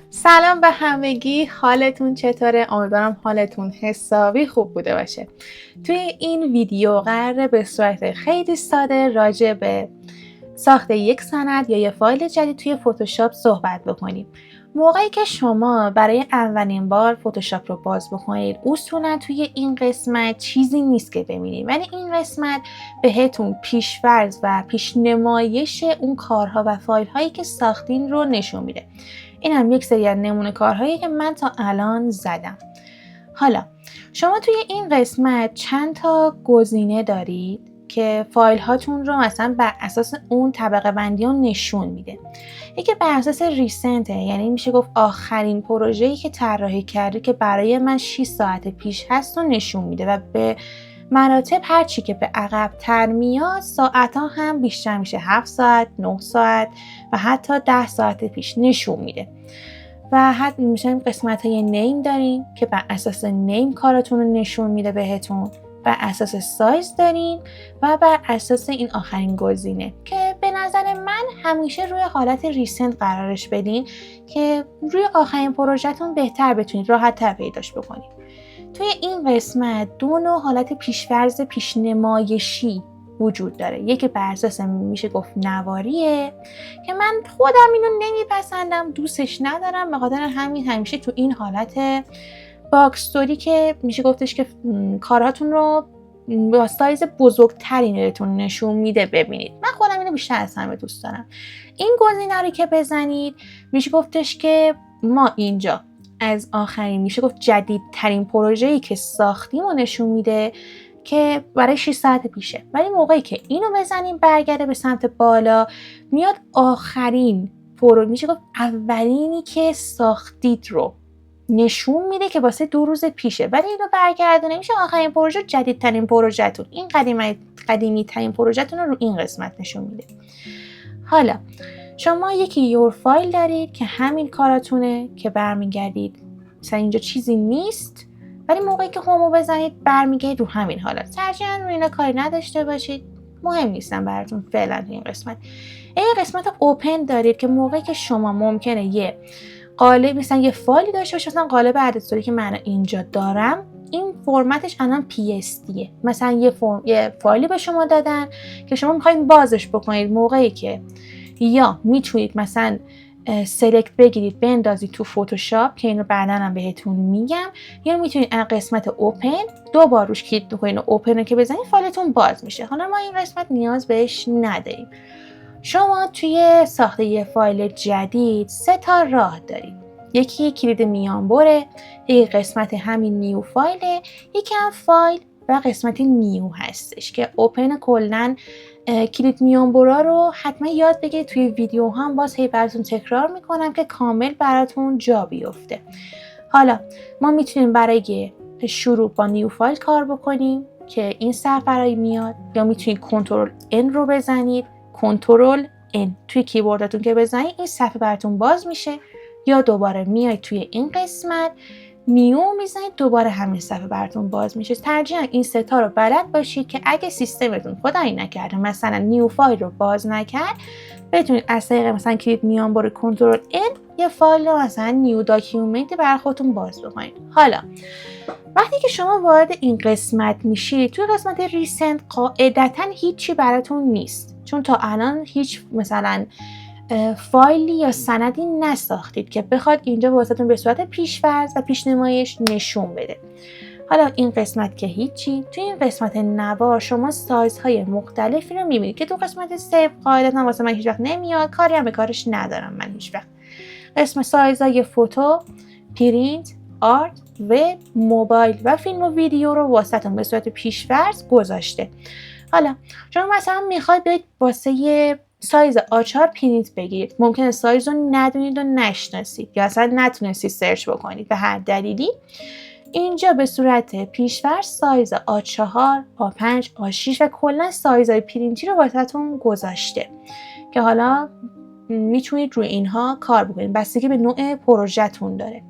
سلام به همگی، حالتون چطوره؟ امیدوارم حالتون حسابی خوب بوده باشه. توی این ویدیو قراره به صورت خیلی ساده راجع به ساخت یک سند یا یه فایل جدید توی فتوشاپ صحبت بکنیم. موقعی که شما برای اولین بار فتوشاپ رو باز بکنید، اصولا توی این قسمت چیزی نیست که ببینید، ولی این قسمت بهتون پیش‌فرض و پیش‌نمایش اون کارها و فایل هایی که ساختین رو نشون میده. این هم یک سری از نمونه کارهایی که من تا الان زدم. حالا شما توی این قسمت چند تا گزینه دارید که فایل هاتون رو مثلا بر اساس اون طبقه بندی ها نشون میده. یکی بر اساس ریسنته، یعنی میشه گفت آخرین پروژه‌ای که طراحی کرده که برای من 6 ساعت پیش هست و نشون میده و به مراتب هر چی که به عقب تر میاد ساعت ها هم بیشتر میشه، 7 ساعت، 9 ساعت و حتی 10 ساعت پیش نشون میده. و حتی میشه قسمت های نیم داریم که بر اساس نیم کاراتون رو نشون میده بهتون، بر اساس سایز دارین و بر اساس این آخرین گزینه که به نظر من همیشه روی حالت ریسنت قرارش بدین که روی آخرین پروژهتون بهتر بتونید راحت تر پیداش بکنید. توی این قسمت دو نوع حالت پیش‌فرض پیش‌نمایشی وجود داره. یکی بر اساس میشه گفت نواریه که من خودم اینو نمیپسندم، دوستش ندارم، به خاطر همین همیشه تو این حالت باکستوری که میشه گفتش که کارهاتون رو با سایز بزرگتری بهتون نشون میده ببینید. من خودم اینو بیشتر از همه دوست دارم. این گزینه رو که بزنید میشه گفتش که ما اینجا از آخرین میشه گفت جدیدترین پروژه‌ای که ساختیم و نشون میده که برای 6 ساعت پیشه، ولی موقعی که اینو بزنیم برگرده به سمت بالا میاد آخرین میشه گفت اولینی که ساختید رو نشون میده که واسه 2 روز پیشه، ولی اینو برگردونه میشه آخرین پروژه، جدیدترین پروژهتون، این قدیمی ترین پروژهتون رو این قسمت نشون میده. حالا شما یکی یور فایل دارید که همین کاراتونه که برمیگردید مثلا اینجا چیزی نیست، ولی موقعی که هومو بزنید برمیگردید رو همین حالت. ترجیحاً رو اینا کاری نداشته باشید، مهم نیستن براتون فعلا این قسمت. این قسمت اوپن دارید که موقعی که شما ممکنه یه قالب مثلا یه فایلی داشته باشید، مثلا قالب عددسازی که من اینجا دارم، این فرمتش الان PSDه. مثلا یه فایلی به شما دادن که شما میخواید بازش بکنید، موقعی که یا میتونید مثلا سلکت بگیرید بندازید تو فتوشاپ که اینو بعداً هم بهتون میگم، یا میتونید از قسمت اوپن 2 بار روش کلیک بکنید و اوپن رو که بزنید فایلتون باز میشه. حالا ما این قسمت نیاز بهش نداریم. شما توی ساخت یه فایل جدید 3 تا راه دارید. یکی کلید میانبره، یکی قسمت همین نیو فایله، یکی هم فایل و قسمت نیو هستش که اوپن کلن کلید میانبرا رو حتما یاد بگیرید. توی ویدیو هم باز هی براتون تکرار میکنم که کامل براتون جا بیفته. حالا ما میتونیم برای شروع با نیو فایل کار بکنیم که این صفحه برای میاد، یا میتونید کنترل N رو بزنید، کنترل N توی کیبوردتون که بزنید این صفحه براتون باز میشه، یا دوباره میاید توی این قسمت نیو میزنید دوباره همین صفحه براتون باز میشه. ترجیحاً این 3 تا رو بلد باشید که اگه سیستمتون خدایی نکرده مثلا نیو فایل رو باز نکرد، بتونید از طریق مثلا کلید میانبر کنترل N یه فایل رو مثلا نیو داکیومنت برای خودتون باز بکنید. حالا وقتی که شما وارد این قسمت میشید، توی قسمت ریسنت قاعدتاً هیچی براتون نیست، چون تا الان هیچ مثلا فایلی یا سندی نساختید که بخواد اینجا واسهتون به صورت پیش‌فرض و پیش‌نمایش نشون بده. حالا این قسمت که هیچی، توی این قسمت نوار شما سایزهای مختلفی رو میبینید که تو قسمت سیو قاعدتاً واسه من هیچ وقت نمیاد، کاری هم به کارش ندارم من هیچ وقت. قسم سایزهای فوتو، پرینت، آرت، وب، موبایل و فیلم و ویدیو رو واسهتون به صورت پیش‌فرض گذاشته. حالا شما مثلا میخواید برید واسه یه سایز آچار پرینت بگیرید، ممکنه سایز رو ندونید و نشناسید یا اصلا نتونستید سرچ بکنید به هر دلیلی. اینجا به صورت پیش‌فرض سایز A4، A5، A6 و کلا سایزهای پرینتی رو واسهتون گذاشته که حالا میتونید روی اینها کار بکنید، بستگی به نوع پروژه‌تون داره.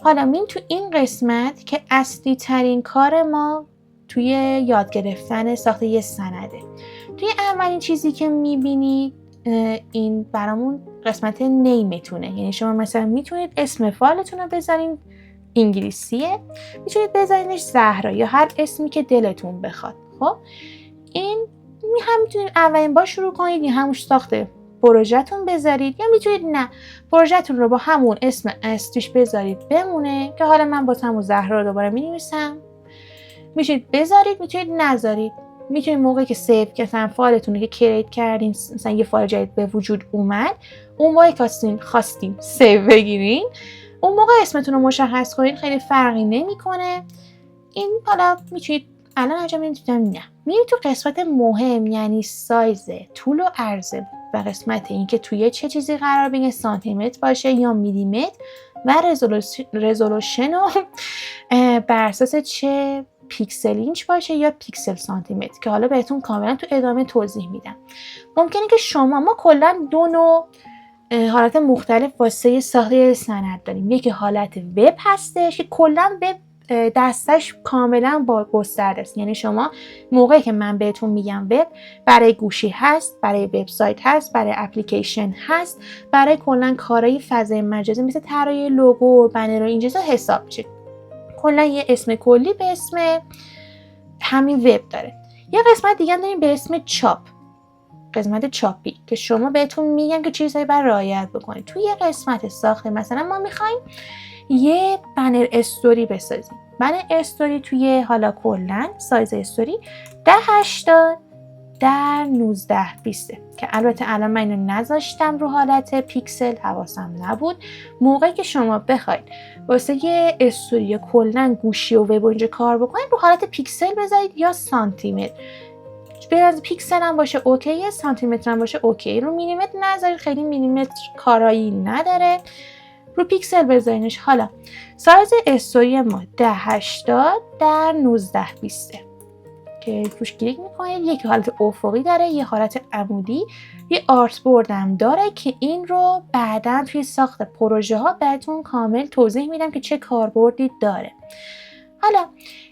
حالا تو این قسمت که اصلی ترین کار ما توی یاد گرفتن ساخت یه سنده. توی اولین چیزی که میبینید این برامون قسمت نیمتونه. یعنی شما مثلا میتونید اسم فایلتون رو بذارین انگلیسیه، میتونید بذارینش زهرا یا هر اسمی که دلتون بخواد. خب این هم میتونید اولین بار شروع کنید یا همون ساخت پروژهتون بذارید، یا میتونید نه پروژهتون رو با همون اسم اصلیش بذارید بمونه که حالا من با همون زهرا رو دوباره مینویسم. میتونید بذارید، میتونید نذارید. میتونید موقعی که سیو کردن فایلتون رو که کرییت کردین، مثلا یه فایل جدید به وجود اومد، اون موقعی که خواستین سیو بگیرین، اون موقع اسمتون رو مشخص کنید، خیلی فرقی نمیکنه. این حالا میتونید الان انجام بدید. نه میرید تو قسمت مهم، یعنی سایز، طول و عرض و قسمت این که توی چه چیزی قرار بگیره، سانتیمتر باشه یا میلیمتر، و رزولوشن و بر اساس چه پیکسل اینچ باشه یا پیکسل سانتیمتر، که حالا بهتون کاملا تو ادامه توضیح میدم. ممکنه که ما کلا دو نوع حالت مختلف واسه ساخت سند داریم. یکی حالت وب هستش که کلا وب دستش کاملا با گسترده است. یعنی شما موقعی که من بهتون میگم وب، برای گوشی هست، برای وبسایت هست، برای اپلیکیشن هست، برای کلا کارهای فضای مجازی مثل طراحی لوگو، بنر و این چیزا حساب میشه. کلا یه اسم کلی به اسم همین وب داره. یه قسمت دیگه داریم به اسم چاپ، قسمت چاپی، که شما بهتون میگم که چیزایی باید رعایت بکنید. توی یه قسمت ساخته مثلا ما میخوایم یه بنر استوری بسازیم. بنر استوری توی حالا کلا سایز استوری 1080 در 1920 که البته الان من اینو نذاشتم رو حالت پیکسل، حواسم نبود. موقعی که شما بخواید واسه یه استوری کلا گوشی و وب اینجا کار بکنید، رو حالت پیکسل بذارید یا سانتیمتر. به پیکسل هم باشه اوکیه، سانتیمتر هم باشه اوکی. رو میلیمتر نذارید، خیلی میلیمتر کارایی نداره. رو پیکسل بذارینش. حالا سایز استوری ما 1080 در 1920 که روش کلیک میکنید. یک حالت افقی داره، یه حالت عمودی، یه آرت بورد هم داره که این رو بعداً توی ساخت پروژه ها بهتون کامل توضیح میدم که چه کاربردی داره. حالا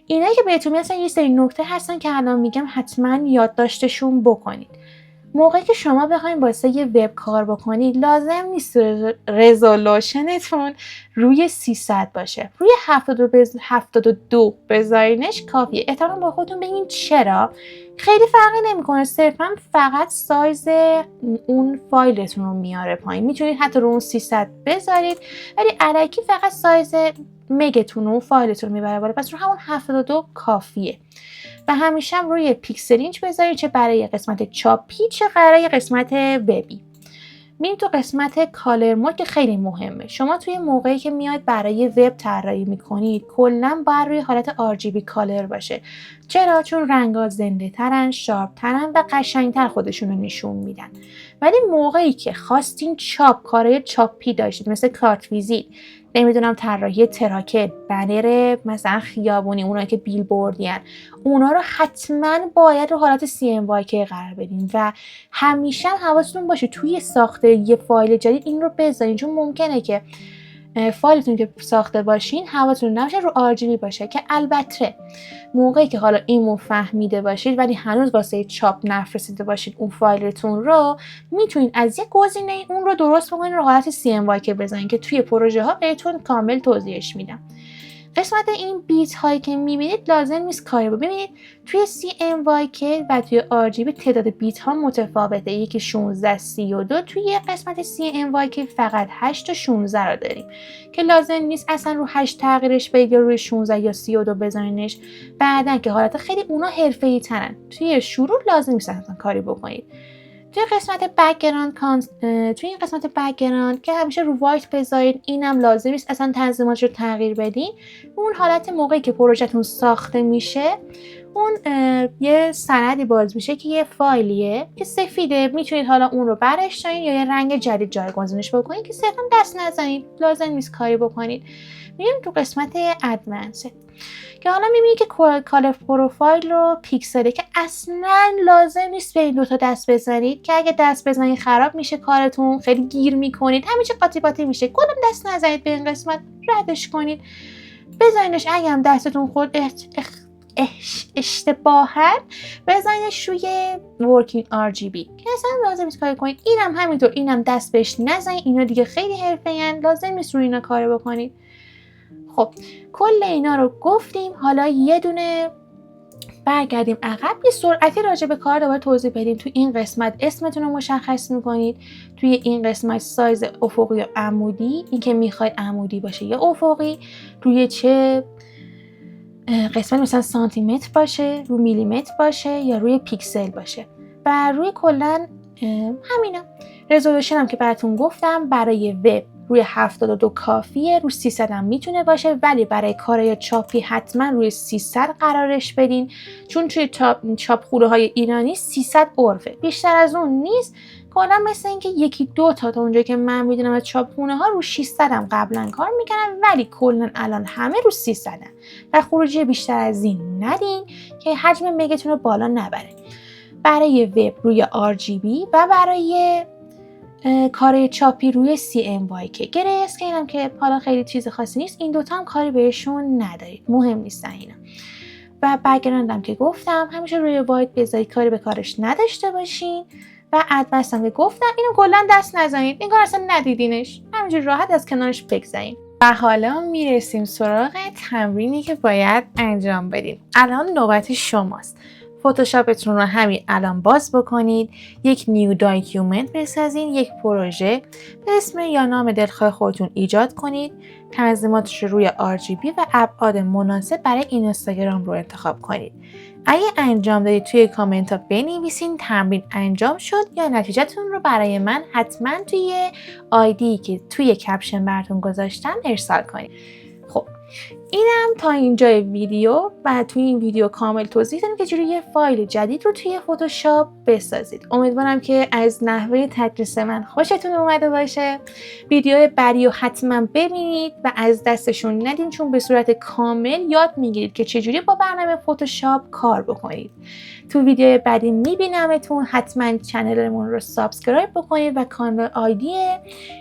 اینایی که بهتون مثلا یه سری نکته هستن که الان میگم حتما یادداشتشون بکنید. موقعی که شما بخواید واسه یه وب کار بکنید، لازم نیست رزولوشنتون روی 300 باشه. روی 72 بذارینش کافیه. احتمالاً با خودتون بگین چرا؟ خیلی فرقی نمیکنه، صرفا فقط سایز اون فایلتون رو میاره پایین. میتونید حتی رو اون 300 بذارید، ولی الکی فقط سایز مگتون و فایلتون رو میبره بالا. پس رو همون 72 کافیه. و همیشه هم روی پیکسل اینچ بذارید، چه برای قسمت چاپی چه برای قسمت وبی. میریم تو قسمت کالر مود که خیلی مهمه. شما توی موقعی که میاد برای وب طراحی میکنید، کلا باید روی حالت RGB کالر باشه. چرا؟ چون رنگ‌ها زنده ترن، شارپ ترن و قشنگتر خودشون رو نشون میدن. ولی موقعی که خواستین کارهای چاپی داشتید، مثل کارت ویزیت، نمیدونم طراحی تراکل، بنر مثلا خیابونی، اونایی که بیلبوردین، اونا رو حتما باید رو حالت CMYK قرار بدین و همیشه هم حواستون باشه توی ساخت یه فایل جدید این رو بذارین، چون ممکنه که فایلتون که ساخته باشین حواستون نباشه رو RGB باشه. که البته موقعی که حالا اینو فهمیده باشید ولی هنوز واسه چاپ نفرستیده باشید اون فایلتون رو، میتونید از یک گزینه اون رو درست بکنید رو حالت CMYK بزنید که توی پروژه ها بهتون کامل توضیحش میدم. قسمت این بیت هایی که میبینید لازم نیست کاری رو ببینید. توی CMYK و توی RGB تعداد بیت ها متفاوته. یکی 16 32، توی قسمت CMYK فقط 8 تا 16 رو داریم که لازم نیست اصلا رو 8 تغییرش بدید یا روی 16 یا 32 بزنینش. بعدن که حالت خیلی اونا حرفه‌ای ترن، توی شروع لازم نیست اصلا کاری بکنید. توی قسمت توی این قسمت بک‌گراند که همیشه رو وایت بذارید، اینم لازم نیست اصلا تنظیماتش رو تغییر بدین. اون حالت موقعی که پروژهتون ساخته میشه، اون یه سندی باز میشه که یه فایلیه که سفیده. میتونید حالا اون رو برش دارین یا یه رنگ جدید جایگزینش بکنید که صرفا دست نزنید، لازم نیست کاری بکنید. میریم تو قسمت ادوانس که حالا میبینید که کالر پروفایل رو پیکسله که اصلا لازم نیست به این دوتا دست بزنید، که اگه دست بزنید خراب میشه کارتون، خیلی گیر میکنید، همیشه قاطی باطی میشه. کلا دست نزنید به این قسمت، ردش کنید، بزنینش. اگه هم دستتون خود اشتباها بزنش روی working RGB که اصلا لازم نیست کار کنید. اینم همینطور، اینم دست بهش نزنید، اینا دیگه خیلی حرفه‌این، لازم نیست روی اینا کار بکنید. خب کل اینا رو گفتیم. حالا یه دونه برگردیم عقب، یه سرعتی راجع به کار دوباره توضیح بدیم. تو این قسمت اسمتون رو مشخص میکنید، توی این قسمت سایز افقی یا عمودی، این که میخواید عمودی باشه یا افقی، روی چه قسمت مثلا سانتی متر باشه، روی میلیمتر باشه یا روی پیکسل باشه و روی کلا همینا. رزولوشن هم که براتون گفتم برای وب روی 72 کافیه، روی 300 هم میتونه باشه، ولی برای کارهای چاپی حتما روی 300 قرارش بدین، چون توی چاپ خوره های ایرانی 300 عرفه، بیشتر از اون نیست. کلا مثل اینکه یکی دو تا اونجایی که من میدونم از چاپخونه ها رو 600 هم قبلا کار میکنن، ولی کلا الان همه رو 300 هم و خروجی بیشتر از این ندین که حجم مگتون رو بالا نبره. برای وب روی RGB و برای کار چاپی روی CMYK. گره اسکیل هم که حالا خیلی چیز خاصی نیست، این دوتا هم کاری بهشون ندارید، مهم نیستن اینا. و بک‌گراند هم که گفتم همیشه روی وایت بذارید، کاری به کارش نداشته باشین. و ادوست هم که گفتم اینو کلا دست نزنید، این کار اصلا ندیدینش، همینجوری راحت از کنارش بگذرید. و حالا میرسیم سراغ تمرینی که باید انجام بدید. الان نوبت شماست. فتوشاپتون رو همین الان باز بکنید، یک نیو داکیومنت بسازین، یک پروژه به اسم یا نام دلخواه خودتون ایجاد کنید، تنظیماتش رو روی RGB و ابعاد مناسب برای اینستاگرام رو انتخاب کنید. اگه انجام دادید توی کامنت ها بنویسین تمرین انجام شد یا نتیجهتون رو برای من حتما توی آیدی که توی کپشن براتون گذاشتم ارسال کنید. خب اینم تا اینجای ویدیو و توی این ویدیو کامل توضیح دادم که چجوری یه فایل جدید رو توی فتوشاپ بسازید. امیدوارم که از نحوه تدریس من خوشتون اومده باشه. ویدیو بعدی رو حتما ببینید و از دستشون ندین، چون به صورت کامل یاد میگیرید که چجوری با برنامه فتوشاپ کار بکنید. تو ویدیو بعدی میبینمتون. حتما چنلمون رو سابسکرایب بکنید و کانال آیدی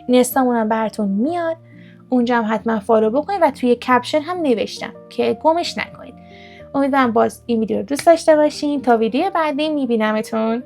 اینستامون هم براتون میاد، اونجا هم حتما فالو بکنید و توی کپشن هم نوشتم که گمش نکنید. امیدوارم باز این ویدیو رو دوست داشته باشین. تا ویدیو بعدی میبینمتون.